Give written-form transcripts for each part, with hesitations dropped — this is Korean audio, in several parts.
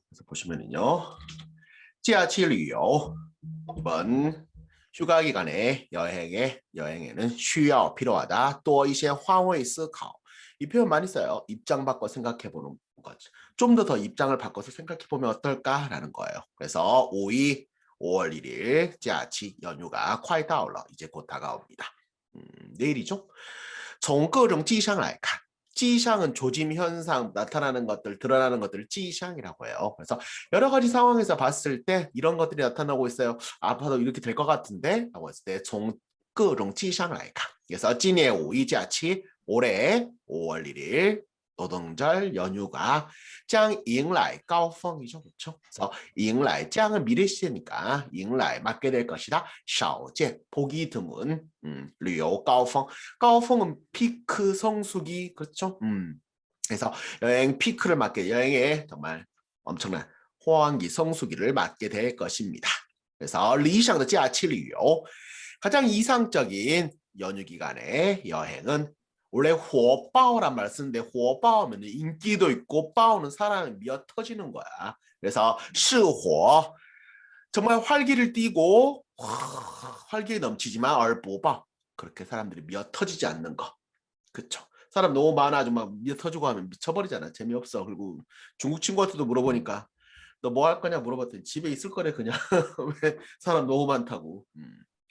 그래서 보시면은요. 假期旅游 이번 휴가 기간에 여행에는 需要 필요하다. 또一些 换位思考. 이 표현 많이 써요. 입장 바꿔 생각해 보는 거죠. 좀 더 입장을 바꿔서 생각해 보면 어떨까라는 거예요. 그래서 5월 1일 假期 연휴가 快到了. 이제 곧 다가옵니다. 내일이죠. 从各种迹象来看 迹象은 조짐 현상, 나타나는 것들, 드러나는 것들을 迹象이라고 해요. 그래서 여러 가지 상황에서 봤을 때 이런 것들이 나타나고 있어요. 아파도 이렇게 될 것 같은데 라고 했을 때 从各种迹象来看 그래서 今年五一假期 올해 5월 1일 노동절 연휴가 将迎来高峰이죠. 그렇죠? 그래서 迎来 짱은 미래 시제니까 迎来 맞게 될 것이다. 少见 보기 드문 旅游 高峰 高峰은 피크 성수기 그렇죠? 그래서 여행 피크를 맞게 여행에 정말 엄청난 호황기 성수기를 맞게 될 것입니다. 그래서 理想的 假期旅游 가장 이상적인 연휴 기간의 여행은 원래 火爆란 말 쓰는데 火爆하면 인기도 있고 爆는 사람이 미어 터지는 거야. 그래서 是火 정말 활기를 띠고 활기에 넘치지만 얼보爆그렇게 사람들이 미어 터지지 않는 거. 그쵸. 사람 너무 많아 정말 미어 터지고 하면 미쳐버리잖아. 재미없어. 그리고 중국 친구한테도 물어보니까 너 뭐 할 거냐 물어봤더니 집에 있을 거래 그냥. 왜 사람 너무 많다고.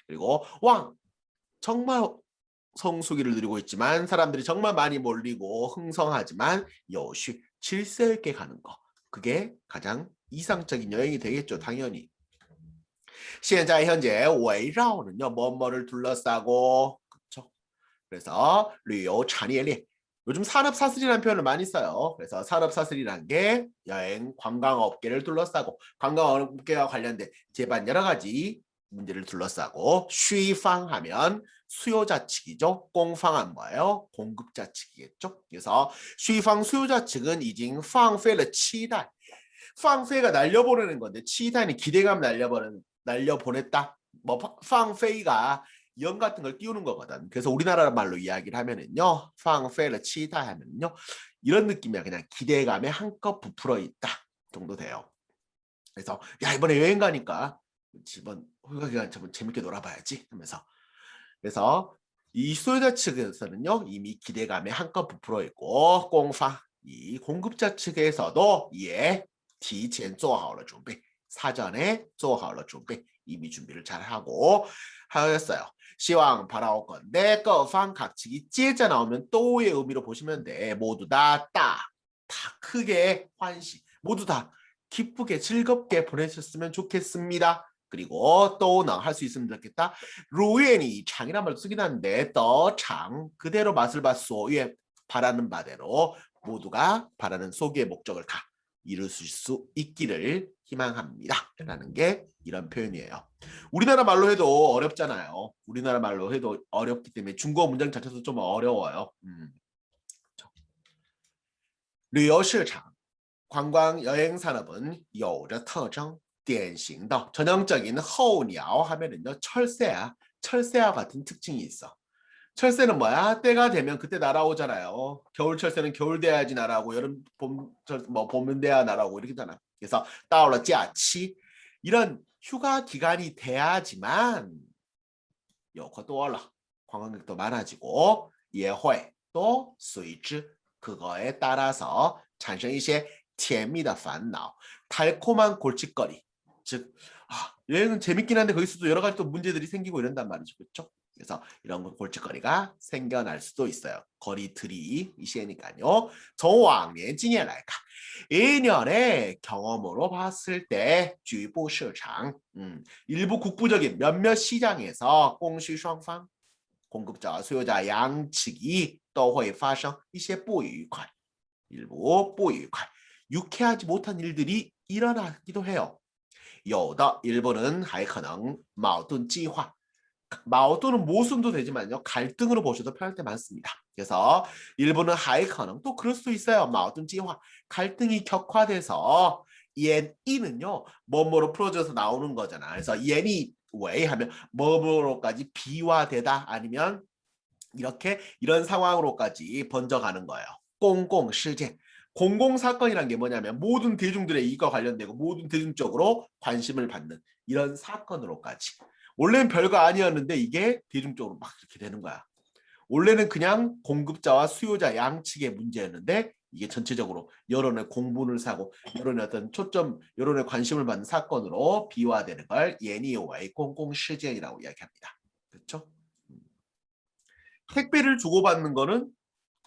그리고 왕 정말 성수기를 누리고 있지만 사람들이 정말 많이 몰리고 흥성하지만 여쉬 질서 있게 가는 거. 그게 가장 이상적인 여행이 되겠죠. 당연히. 现在 현재 围绕는요. 뭐뭐를 둘러싸고 그렇죠. 그래서 旅游 产业链 요즘 산업사슬이라는 표현을 많이 써요. 그래서 산업사슬이라는 게 여행 관광업계를 둘러싸고 관광업계와 관련된 제반 여러 가지 문제를 둘러싸고 需방 하면 수요자 측이죠. 공방은 뭐예요? 공급자 측이겠죠. 그래서 需방 수요자 측은 이징 放飞了 期待 放飞가 날려보내는 건데 期待는 기대감 날려보냈다. 뭐 放飞가 영 같은 걸 띄우는 거거든. 그래서 우리나라 말로 이야기를 하면은요. 放飞了 期待 하면은요. 이런 느낌이야. 그냥 기대감에 한껏 부풀어 있다 정도 돼요. 그래서 야 이번에 여행 가니까 이번 휴가 기간 좀 재밌게 놀아봐야지 하면서 그래서 이 수요자 측에서는요 이미 기대감에 한껏 부풀어 있고 공파 이 공급자 측에서도 예提前做好了准备 사전에 做好了准备 이미 준비를 잘 하고 하였어요. 시황 바라올 건데 各方 각측이 接着 나오면 또의 의미로 보시면 돼. 모두 다 크게 환시 모두 다 기쁘게 즐겁게 보내셨으면 좋겠습니다. 그리고 또는 할 수 있으면 좋겠다. 루엔이 장이란 말 쓰긴 한데 더장 그대로 맛을 봤소. 예, 바라는 바대로 모두가 바라는 소기의 목적을 다 이루실 수 있기를 희망합니다. 라는 게 이런 표현이에요. 우리나라 말로 해도 어렵잖아요. 우리나라 말로 해도 어렵기 때문에 중국어 문장 자체도 좀 어려워요. 旅游市场 관광 여행 산업은 有着特征 典型的 전형적인 候鸟 하면은요 철새야. 철새와 같은 특징이 있어. 철새는 뭐야? 때가 되면 그때 날아오잖아요. 겨울 철새는 겨울 돼야지 날아오고 여름 봄 돼야 날아오고 이렇게잖아. 그래서 到了假期 이런 휴가 기간이 돼야지만 游客多了 관광객도 많아지고 也会또 随之 그거에 따라서 产生一些 甜蜜的烦恼 달콤한 골칫거리 즉 여행은 재밌긴 한데 거기서도 여러 가지 또 문제들이 생기고 이런단 말이죠. 그렇죠? 그래서 이런 골칫거리가 생겨날 수도 있어요. 거리들이 이시니까요. 从往年经验来看 1년의 경험으로 봤을 때 局部市场 일부 국부적인 몇몇 시장에서 供需双方 공급자와 수요자 양측이 都会发生一些不愉快 일부 不愉快 유쾌하지 못한 일들이 일어나기도 해요. 有的 일부는 还可能矛盾激化 矛盾은 모순도 되지만요. 갈등으로 보셔도 편할 때 많습니다. 그래서 일부는 还可能 또 그럴 수도 있어요. 矛盾激化 갈등이 격화돼서 이는요. 뭐뭐로 풀어져서 나오는 거잖아. 그래서 옌이 왜 하면 뭐뭐로까지 비화되다 아니면 이렇게 이런 상황으로까지 번져가는 거예요. 공공시제 공공사건이란 게 뭐냐면 모든 대중들의 이익과 관련되고 모든 대중적으로 관심을 받는 이런 사건으로까지. 원래는 별거 아니었는데 이게 대중적으로 막 이렇게 되는 거야. 원래는 그냥 공급자와 수요자 양측의 문제였는데 이게 전체적으로 여론의 공분을 사고 여론의 어떤 초점, 여론의 관심을 받는 사건으로 비화되는 걸 예니오의 공공시제이라고 이야기합니다. 그렇죠? 택배를 주고받는 거는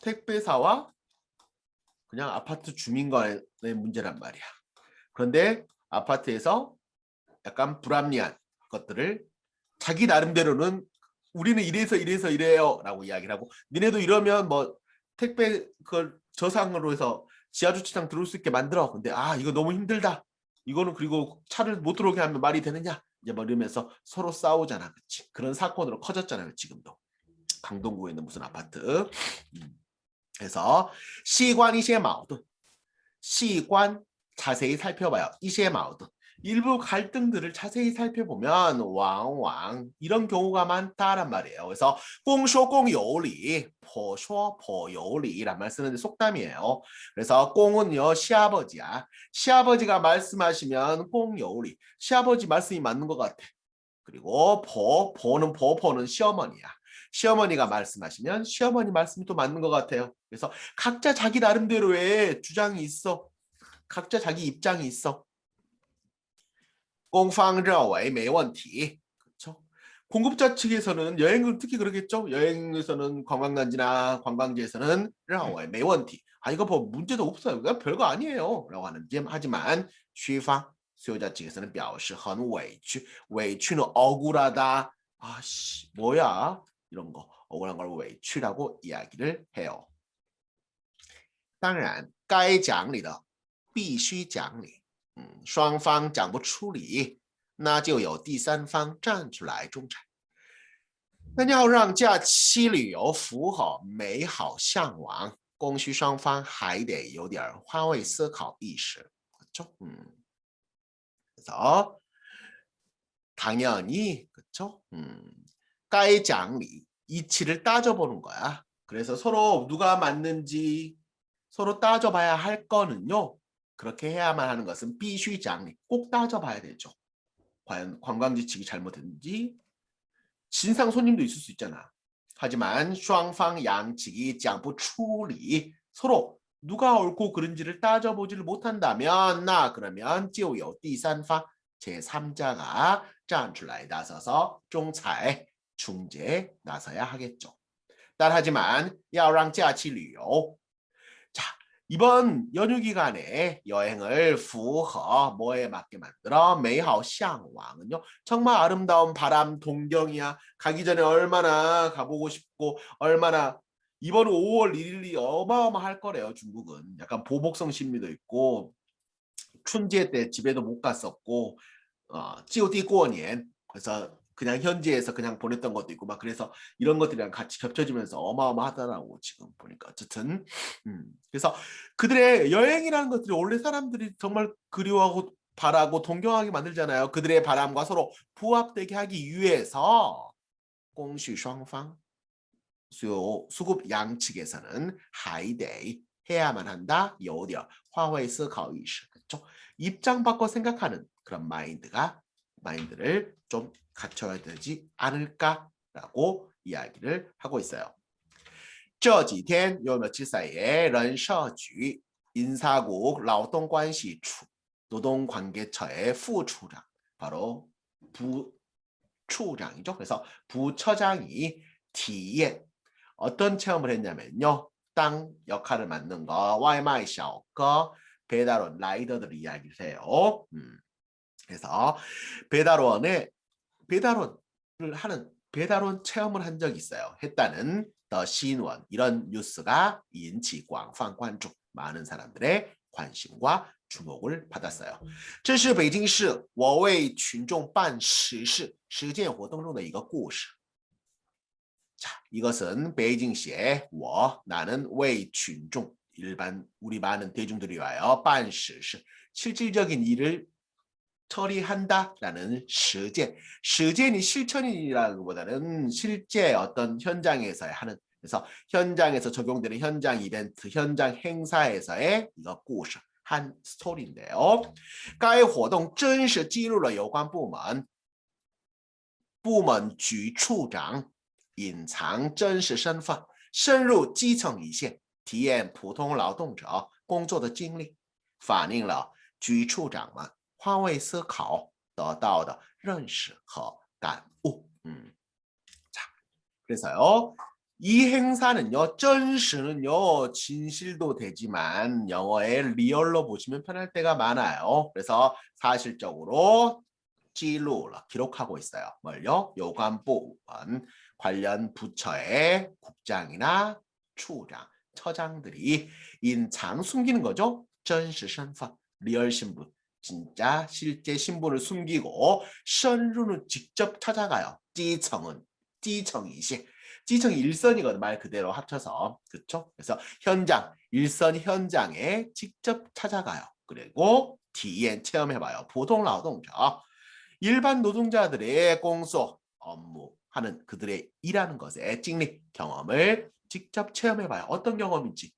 택배사와 그냥 아파트 주민 간의 문제란 말이야. 그런데 아파트에서 약간 불합리한 것들을 자기 나름대로는 우리는 이래서 이래요 라고 이야기를 하고 니네도 이러면 뭐 택배 그걸 저상으로 해서 지하주차장 들어올 수 있게 만들어. 근데 이거 너무 힘들다. 이거는 그리고 차를 못 들어오게 하면 말이 되느냐. 이제 뭐 이러면서 서로 싸우잖아. 그치? 그런 사건으로 커졌잖아요. 지금도. 강동구에 있는 무슨 아파트. 그래서 시관 이些矛盾 시관 자세히 살펴봐요. 이些矛盾 일부 갈등들을 자세히 살펴보면 왕왕 이런 경우가 많다란 말이에요. 그래서 공쇼 공요리, 포쇼 포요리란 말 쓰는데 속담이에요. 그래서 공은요 시아버지야. 시아버지가 말씀하시면 공요리. 시아버지 말씀이 맞는 것 같아. 그리고 포는 시어머니야. 시어머니가 말씀하시면 시어머니 말씀이 또 맞는 것 같아요. 그래서 각자 자기 나름대로의 주장이 있어. 각자 자기 입장이 있어. 공방认为 没问题. 그렇죠? 공급자 측에서는 여행은 특히 그러겠죠. 여행에서는 관광단지나 관광지에서는 认为没问题. 이거 뭐 문제도 없어요. 그냥 별거 아니에요. 라고 하지만 需方 수요자 측에서는 表示很委屈.委屈는 억울하다. 뭐야? 이런 거 억울한 걸 委屈라고 이야기를 해요. 当然该讲理的必须讲理。双方讲不出理，那就有第三方站出来仲裁。那要让假期旅游符合美好向往，供需双方还得有点换位思考意识。그렇죠? 그래서 당연히 그렇죠? 该讲理 이치를 따져보는 거야. 그래서 서로 누가 맞는지 서로 따져봐야 할 거는요. 그렇게 해야만 하는 것은 必须讲理, 꼭 따져봐야 되죠. 과연 관광지 측이 잘못했는지 진상 손님도 있을 수 있잖아. 하지만 双方 양측이 讲不出理 서로 누가 옳고 그른지를 따져보지를 못한다면 그러면 就有第三方 제3자가 站出来 나서서仲裁 중재 나서야 하겠죠. 하지만 要让假期旅游 자, 이번 연휴 기간에 여행을 符合 뭐에 맞게 만들어 美好向往은요. 정말 아름다운 바람 동경이야. 가기 전에 얼마나 가보고 싶고 얼마나 이번 5월 1일이 어마어마할 거래요. 중국은. 약간 보복성 심리도 있고 춘제 때 집에도 못 갔었고 就地过年 그래서 그냥 현지에서 그냥 보냈던 것도 있고 막 그래서 이런 것들이랑 같이 겹쳐지면서 어마어마하더라고 지금 보니까 어쨌든 그래서 그들의 여행이라는 것들이 원래 사람들이 정말 그리워하고 바라고 동경하게 만들잖아요. 그들의 바람과 서로 부합되게 하기 위해서 供需双方 수급 양측에서는 还得 해야만 한다. 有点换位思考意识 그렇죠? 입장 바꿔 생각하는 그런 마인드를 좀 갖춰야 되지 않을까라고 이야기를 하고 있어요. 这几天요 며칠 사이에 人社局 인사국 劳动关系处 노동관계처의 부처장 바로 부처장이죠. 그래서 부처장이 体验 어떤 체험을 했냐면요. 땅 역할을 맡는 거, 와이마이 샤오거, 배달원 라이더들 이야기를 해요. 그래서 배달원을 하는 배달원 체험을 한 적이 있어요. 했다는 더 신원 이런 뉴스가 인치 광泛 관注 많은 사람들의 관심과 주목을 받았어요. 这是北京市我为群众办实事实践活动中的一个故事. 자, 이것은 베이징시에 나는 为群众 우리 많은 대중들이 위하여 办实事 실질적인 일을 처리한다라는实践. 实践이 실천이라기보다는 실제 어떤 현장에서 하는 그래서 현장에서 적용되는 현장 이벤트, 현장 행사에서의 이거 故事 한 스토리인데요. 该活动真实记录了有关部门局处长隐藏真实身份，深入基层一线，体验普通劳动者工作的经历，反映了局处长们换位思考得到的认识和感悟。 자, 그래서요. 이 행사는요, 真实는요, 진실도 되지만 영어에 리얼로 보시면 편할 때가 많아요. 그래서 사실적으로 记录了, 기록하고 있어요. 뭘요? 요관부원 관련 부처의 국장이나处长, 처장들이 인장 숨기는 거죠. 真实身份, 리얼 신분, 진짜 실제 신분을 숨기고 深入는 직접 찾아가요. 基层이시, 지청이 일선이거든, 말 그대로 합쳐서. 그렇죠? 그래서 현장, 일선 현장에 직접 찾아가요. 그리고 디엔 체험해봐요. 보통 노동자, 일반 노동자들의 공소, 업무 하는 그들의 일하는 것에经历, 경험을 직접 체험해봐요. 어떤 경험인지.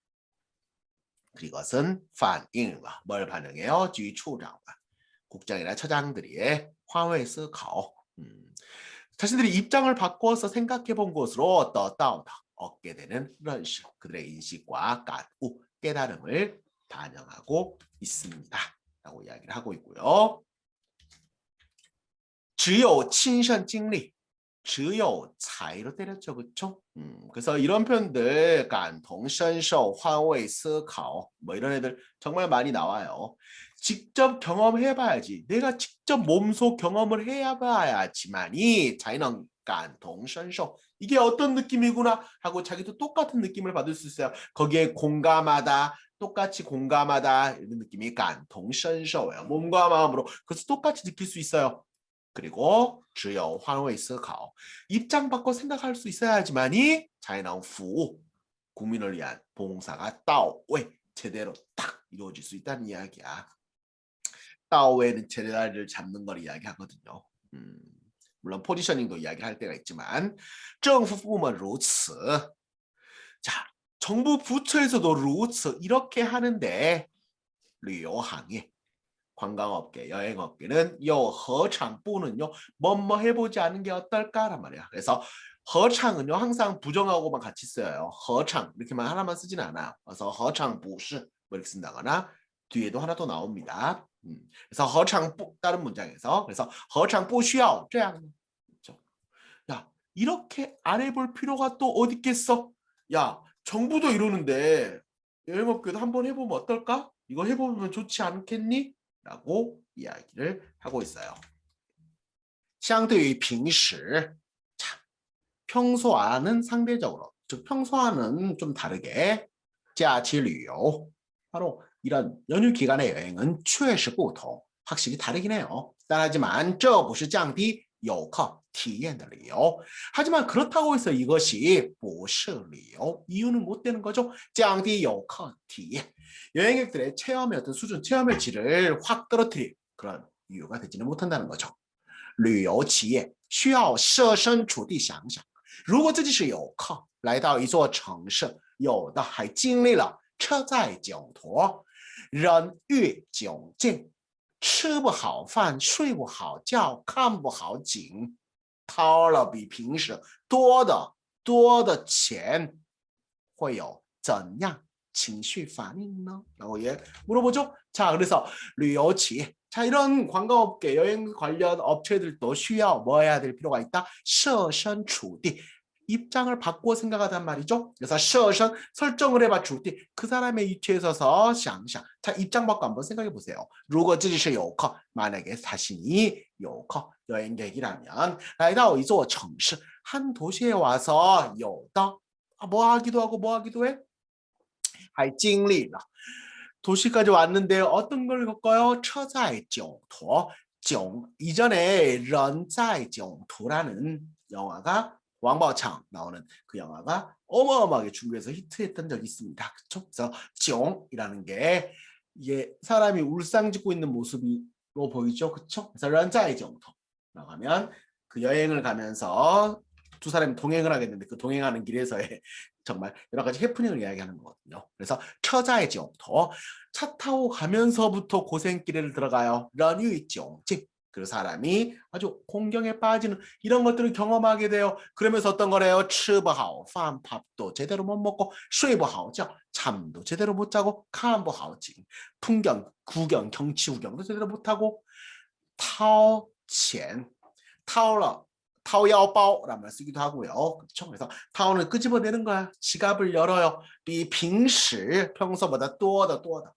그것은 反映了, 뭘 반응해요? 局处长, 국장이나 처장들의 换位思考. 자신들이 입장을 바꿔서 생각해 본 것으로 얻게 되는 认识, 그들의 인식과感悟, 깨달음을 반영하고 있습니다. 라고 이야기를 하고 있고요. 只有亲身经历, 只有 才로 때렸죠. 그렇죠? 그래서 이런 표현들, 感同身受, 换位思考, 뭐 이런 애들 정말 많이 나와요. 직접 경험해봐야지. 내가 직접 몸소 경험을 해봐야지만이 자기는 感同身受, 이게 어떤 느낌이구나 하고 자기도 똑같은 느낌을 받을 수 있어요. 거기에 공감하다, 똑같이 공감하다 이런 느낌이 感同身受예요. 몸과 마음으로 그래서 똑같이 느낄 수 있어요. 그리고 只有换位思考, 입장 바꿔 생각할 수 있어야지만이 자연한服务, 국민을 위한 봉사가 到位, 제대로 딱 이루어질 수 있다는 이야기야. 到位는 제자리를 잡는 걸 이야기하거든요. 물론 포지셔닝도 이야기할 때가 있지만 政府部门如此. 자, 정부 부처에서도 如此 이렇게 하는데 旅游行业, 관광업계, 여행업계는 요 허창부는요, 뭐뭐 해보지 않은 게 어떨까란 말이야. 그래서 허창은요 항상 부정하고만 같이 써요. 허창 이렇게만 하나만 쓰진 않아요. 그래서 허창부시 뭐 이렇게 쓴다거나 뒤에도 하나 더 나옵니다. 그래서 허창부 다른 문장에서 그래서 허창부需要 这样. 야, 이렇게 안 해볼 필요가 또 어디 있겠어? 야, 정부도 이러는데 여행업계도 한번 해보면 어떨까? 이거 해보면 좋지 않겠니? 라고 이야기를 하고 있어요. 相对于平时, 자, 평소와는 상대적으로, 즉 평소와는 좀 다르게 假期旅游, 바로 이런 연휴 기간의 여행은 确实不同, 확실히 다르긴 해요. 하지만 这不是降低游客体验的理由. 하지만 그렇다고 해서 이것이 不是理由, 이유는 못 되는 거죠. 降低游客体验, 여행객들의 체험의 어떤 수준, 체험의 질을 확 떨어뜨릴 그런 이유가 되지는 못한다는 거죠. 旅游企业需要设身处地想想，如果自己是游客来到一座城市，有的还经历了车载酒托，人越窘境，吃不好饭，睡不好觉，看不好景，掏了比平时多的钱，会有怎样情绪反应呢? 라고 물어보죠. 자, 그래서 旅游企业, 자, 이런 관광업계, 여행 관련 업체들도 需要 뭐 해야 될 필요가 있다? 设身处地, 입장을 바꾸어 생각하단 말이죠. 그래서 设身, 설정을 해봐, 处地, 그 사람의 위치에 서서 想想. 자, 입장 바꿔 한번 생각해 보세요. 如果自己是游客, 만약에 자신이 游客, 여행객이라면 来到一座城市, 한 도시에 와서 有的, 뭐 하기도 하고 뭐 하기도 해? 还经历了 도시까지 왔는데 어떤 걸 겪어요? 车载酒托, 이전에 人在酒托라는 영화가 왕宝强 나오는 그 영화가 어마어마하게 중국에서 히트했던 적이 있습니다. 그렇죠? 그래서 囧이라는 게 이게 사람이 울상 짓고 있는 모습으로 보이죠. 그렇죠? 그래서 人在酒托라고 하면 그 여행을 가면서 두 사람이 동행을 하게 되는데 그 동행하는 길에서의 정말 여러 가지 해프닝을 이야기하는 거거든요. 그래서 처자의 지옥터 차 타고 가면서부터 고생길을 들어가요. 런유이지옥지 그 사람이 아주 공경에 빠지는 이런 것들을 경험하게 돼요. 그러면서 어떤 거래요? 吃不好饭 밥도 제대로 못 먹고 睡不好觉 잠도 제대로 못 자고 看不好景 풍경 구경 경치 구경도 제대로 못 하고 掏钱 타오러 타오야오바오라는 말 쓰기도 하고요. 그렇죠? 그래서 타오는 끄집어내는 거야. 지갑을 열어요. 비平时 평소보다 또더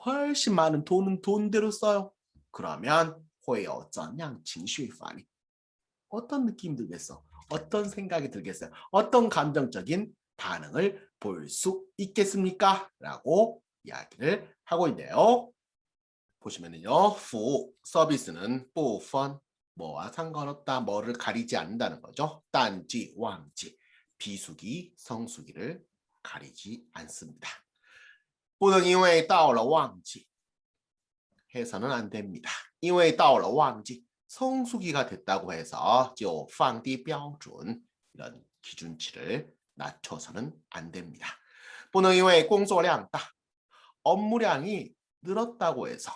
훨씬 많은 돈은 돈대로 써요. 그러면 会有怎样情绪反应 어떤 느낌이 들겠어? 어떤 생각이 들겠어요? 어떤 감정적인 반응을 볼 수 있겠습니까? 라고 이야기를 하고 있네요. 보시면은요. 服务 서비스는 部分 뭐와 상관없다. 뭐를 가리지 않는다는 거죠. 딴지, 왕지, 비수기, 성수기를 가리지 않습니다. 不能因为到了旺季 해서는 안 됩니다. 因为到了旺季 성수기가 됐다고 해서 就放低标准 이런 기준치를 낮춰서는 안 됩니다. 不能因为工作量大 업무량이 늘었다고 해서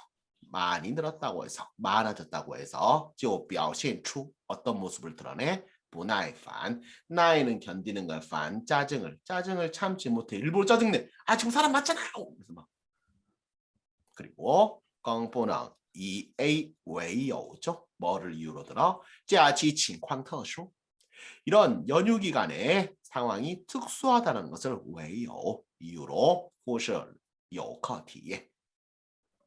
많이 늘었다고 해서 많아졌다고 해서 就表现出 어떤 모습을 드러내 不耐烦 나이는 견디는 걸 반 짜증을 참지 못해 일부러 짜증내 아 지금 사람 맞잖아요 그래서 막 그리고 更不能以 A 为由죠 뭐를 이유로 들어 假期情况特殊 이런 연휴 기간에 상황이 특수하다는 것을 为由 이유로 或是有课体验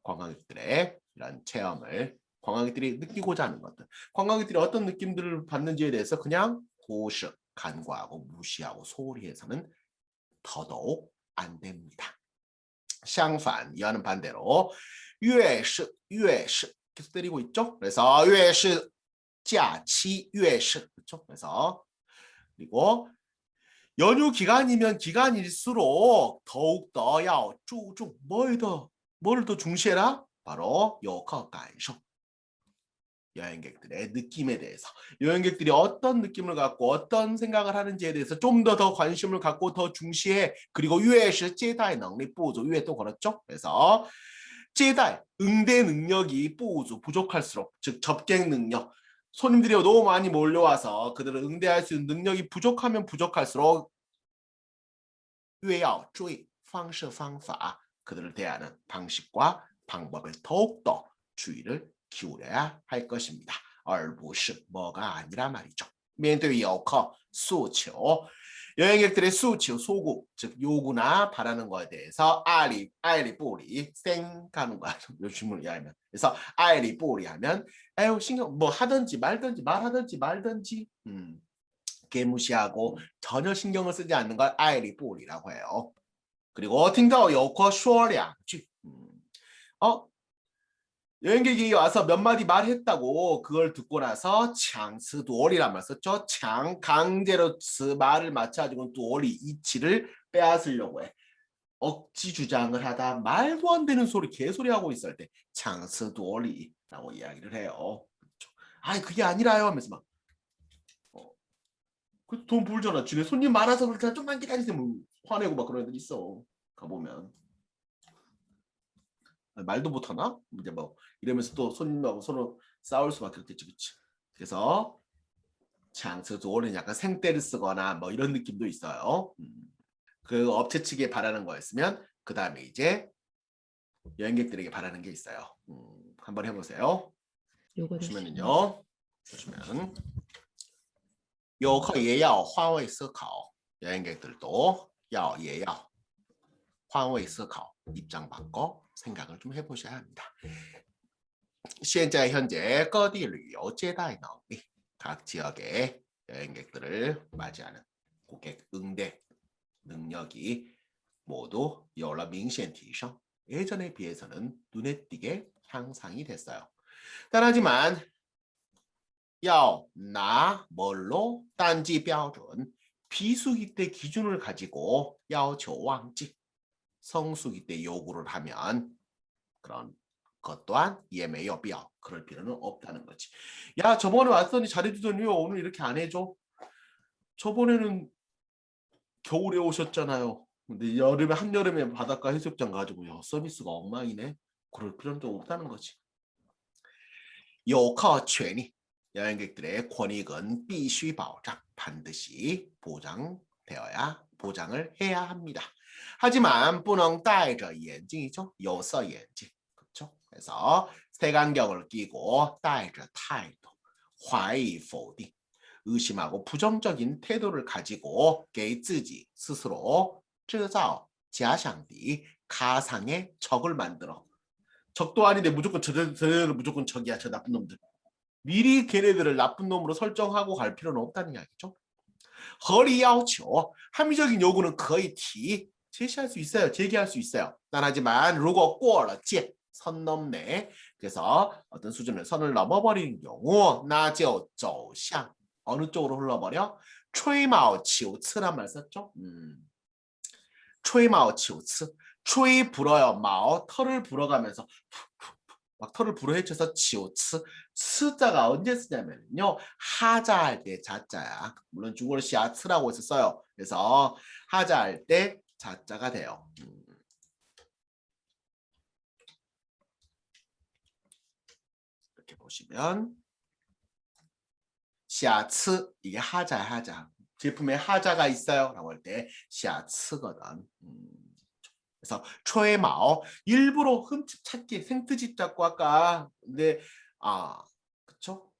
관광객들의 이런 체험을 관광객들이 느끼고자 하는 것들 관광객들이 어떤 느낌들을 받는지에 대해서 그냥 고시 간과하고 무시하고 소홀히 해서는 더더욱 안 됩니다. 相反 이와는 반대로 越是 계속 때리고 있죠. 그래서 越是假期越是 그렇죠. 그래서 그리고 연휴 기간이면 기간일수록 더욱더 要注重 뭐를 더 중시해라? 바로 有课感受 여행객들의 느낌에 대해서 여행객들이 어떤 느낌을 갖고 어떤 생각을 하는지에 대해서 좀 더 관심을 갖고 더 중시해. 그리고 越是接待能力不足 越또 그렇죠. 그래서 接待 응대 능력이 不足 부족할수록 즉 접객 능력 손님들이 너무 많이 몰려와서 그들을 응대할 수 있는 능력이 부족하면 부족할수록 越要注意方式方法 그들을 대하는 방식과 방법을 더욱더 주의를 기울여야 할 것입니다. 而不是 뭐가 아니라 말이죠. 面对游客诉求 여행객들의 수치오 소구 즉 요구나 바라는 거에 대해서 아이리 뿌리 생가는 거야. 요즘으로 이해하면 그래서 아이리 뿌리 하면 에휴 신경 뭐 하든지 말든지 말하든지 말든지 개무시하고 전혀 신경을 쓰지 않는 걸 아이리 뿌리라고 해요. 그리고 听到有个说两句 여행객이 와서 몇 마디 말했다고 그걸 듣고 나서 창스도리란 말 썼죠. 창 강제로 말을 맞춰가지고 도리 이치를 빼앗으려고 해. 억지 주장을 하다 말도 안 되는 소리 개소리 하고 있을 때 창스도리라고 이야기를 해요. 그렇죠. 아니 그게 아니라요 하면서 막 돈 불잖아. 집에 손님 많아서 그렇다 좀만 기다리세요. 뭐 화내고 막 그런 애들 있어. 가보면. 말도 못하나? 이제 뭐 이러면서 또 손님하고 서로 싸울 수밖에 없겠지, 그치? 그래서 장스도어는 약간 생떼를 쓰거나 뭐 이런 느낌도 있어요. 그 업체 측에 바라는 거였으면 그 다음에 이제 여행객들에게 바라는 게 있어요. 한번 해보세요. 보시면은요, 보시면 游客也要换位思考 여행객들도 也要换位思考 입장 바꿔 생각을 좀 해보셔야 합니다. 现在 현재 各地旅游接待能力 각 지역의 여행객들을 맞이하는 고객 응대 능력이 모두 有了明显提升 예전에 비해서는 눈에 띄게 향상이 됐어요. 하지만 要拿 뭘로? 딴지 标准 비수기 때 기준을 가지고 要求旺季 성수기 때 요구를 하면 그런 것 또한 也没有必要 그럴 필요는 없다는 거지. 야 저번에 왔더니 잘해주더니 오늘 이렇게 안 해줘? 저번에는 겨울에 오셨잖아요. 근데 여름에 한여름에 바닷가 해수욕장 가지고 야, 서비스가 엉망이네. 그럴 필요는 또 없다는 거지. 有靠权利 여행객들의 권익은 必须保障 반드시 보장을 해야 합니다. 하지만 不能戴着眼镜이죠. 有色眼镜. 그렇죠? 그래서 색안경을 끼고 戴着态度 怀疑否定 의심하고 부정적인 태도를 가지고 给自己 스스로 制造 假想敌 가상의 적을 만들어. 적도 아닌데 무조건 저들은 무조건 적이야. 저 나쁜 놈들. 미리 걔네들을 나쁜 놈으로 설정하고 갈 필요는 없다는 이야기죠. 合理要求 합리적인 요구는 거의 제시할 수 있어요. 제기할 수 있어요. 난 하지만 如果过了界 선 넘네. 그래서 어떤 수준을 선을 넘어버리는 경우 那就走向 어느 쪽으로 흘러버려? 吹毛求疵란 말 썼죠? 吹毛求疵 吹 불어요. 마오 털을 불어가면서 막 털을 불어헤쳐서 치오츠 스자가 언제 쓰냐면요 하자 할 때 자자야. 물론 중국어로 시아츠라고 해서 써요. 그래서 하자 할 때 자자가 돼요. 이렇게 보시면 시아츠 이게 하자야 하자. 제품에 하자가 있어요. 라고 할 때 시아츠거든. 그래서 초에마오 일부러 흠집 찾기 생트집 잡고 아까 근데 그쵸?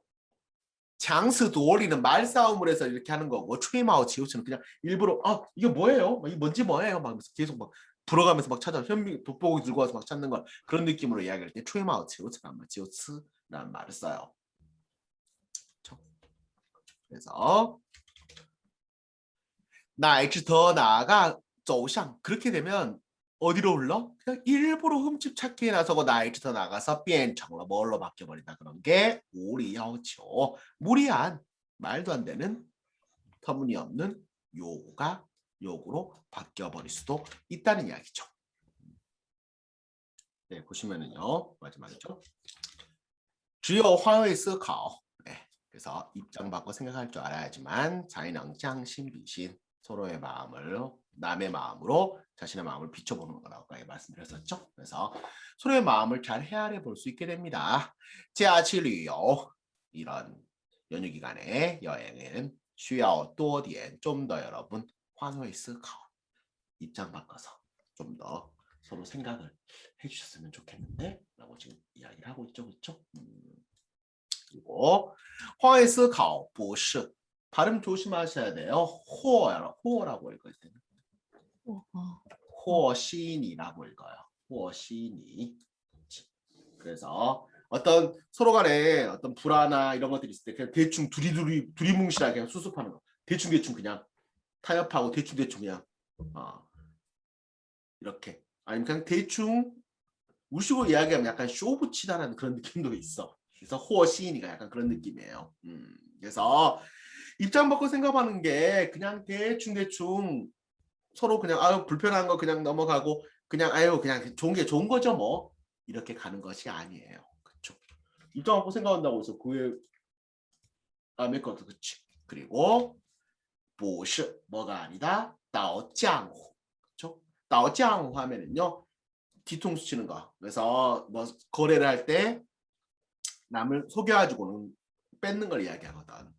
장스 도리는 말싸움을 해서 이렇게 하는 거고 초에마오 지우치는 그냥 일부러 이게 뭐예요? 이게 뭔지 뭐예요? 막 계속 막 불어가면서 막 찾아 현미 돋보기 들고 와서 막 찾는 걸 그런 느낌으로 이야기할 때 초에마오 지우츠란 말 지우츠라는 말을 써요. 그쵸? 그래서 나이츠 더 나아가 走向 그렇게 되면 어디로 흘러? 그냥 일부러 흠집 찾기에 나서고 나이트 더 나가서 变成了 뭘로 바뀌어버린다. 그런 게 무리야오죠. 무리한 말도 안 되는 터무니없는 요구로 바뀌어버릴 수도 있다는 이야기죠. 네, 보시면은요. 마지막이죠. 只有换位思考 네, 그래서 입장 바꿔 생각할 줄 알아야지만 才能将心比心 서로의 마음을 남의 마음으로 자신의 마음을 비춰보는 거라고 말씀드렸었죠. 그래서 서로의 마음을 잘 헤아려 볼 수 있게 됩니다. 假期旅游 이런 연휴 기간에 여행은 需要多点 좀 더 여러분 换位思考 입장 바꿔서 좀 더 서로 생각을 해주셨으면 좋겠는데 라고 지금 이야기를 하고 있죠. 그렇죠? 그리고 换位思考 不是 발음 조심하셔야 돼요. 호어라고 읽을 때는. 호시니라고 읽어요. 호시니. 그래서 어떤 서로 간에 어떤 불화나 이런 것들이 있을 때 그냥 대충 두리뭉실하게 그냥 수습하는 거. 대충 그냥 타협하고 대충 그냥 이렇게 아니면 그냥 대충 우식으로 이야기하면 약간 쇼부치다라는 그런 느낌도 있어. 그래서 호시니가 약간 그런 느낌이에요. 그래서 입장 바꿔 생각하는 게 그냥 대충 서로 그냥 불편한 거 그냥 넘어가고 그냥 그냥 좋은 게 좋은 거죠 뭐 이렇게 가는 것이 아니에요. 그렇죠? 입장 바꿔 생각한다고 해서 그에 남의 것도 그치. 그리고 不是 뭐가 아니다. 倒浆糊 그렇죠? 倒浆糊 하면은요 뒤통수 치는 거. 그래서 뭐 거래를 할 때 남을 속여가지고는 뺏는 걸 이야기하거든.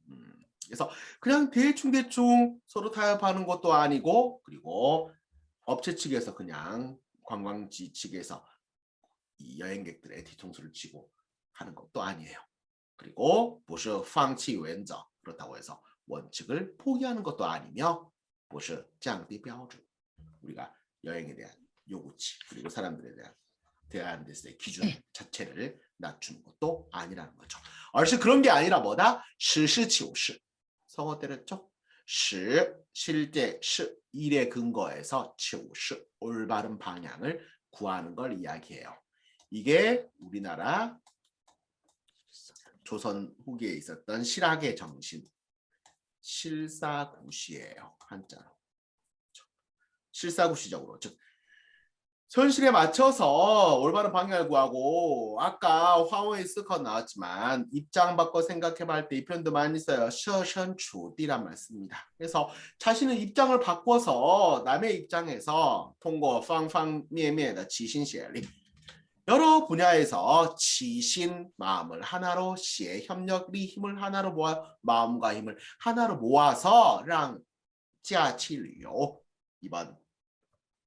그래서 그냥 대충 서로 타협하는 것도 아니고 그리고 업체 측에서 그냥 관광지 측에서 이 여행객들의 뒤통수를 치고 하는 것도 아니에요. 그리고 不是放弃原则 그렇다고 해서 원칙을 포기하는 것도 아니며 不是降低标准 우리가 여행에 대한 요구치 그리고 사람들에 대한 대한 데서의 기준 자체를 낮추는 것도 아니라는 거죠. 얼씨 그런 게 아니라 뭐다? 实事求是 성어 때렸죠? 实 실제 시 일의 근거에서 求是 올바른 방향을 구하는 걸 이야기해요. 이게 우리나라 조선 후기에 있었던 실학의 정신 실사구시예요. 한자로. 실사구시적으로 즉 현실에 맞춰서 올바른 방향을 구하고 아까 화원의 스컷 나왔지만 입장 바꿔 생각해봐 할 때 이 표현도 많이 써요. 设身处地란 말 씁니다. 그래서 자신의 입장을 바꿔서 남의 입장에서 통과 方方面面的 지신시엘리 여러 분야에서 지신 마음을 하나로 시의 협력리 힘을 하나로 모아 마음과 힘을 하나로 모아서 让假期旅游 이번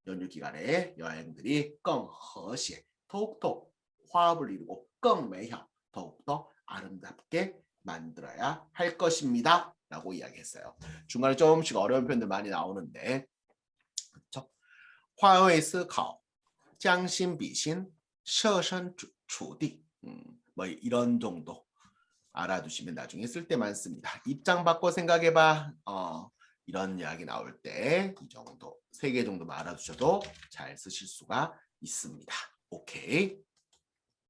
연휴 기간에 여행들이 更和谐 더욱더 화합을 이루고 更美好 더욱더 아름답게 만들어야 할 것입니다. 라고 이야기했어요. 중간에 조금씩 어려운 표현들 많이 나오는데 그렇죠? 换位思考 将心比心 设身处地뭐 이런 정도 알아두시면 나중에 쓸 때 많습니다. 입장 바꿔 생각해봐. 이런 이야기 나올 때 이 정도 3개 정도만 알아두셔도 잘 쓰실 수가 있습니다. 오케이.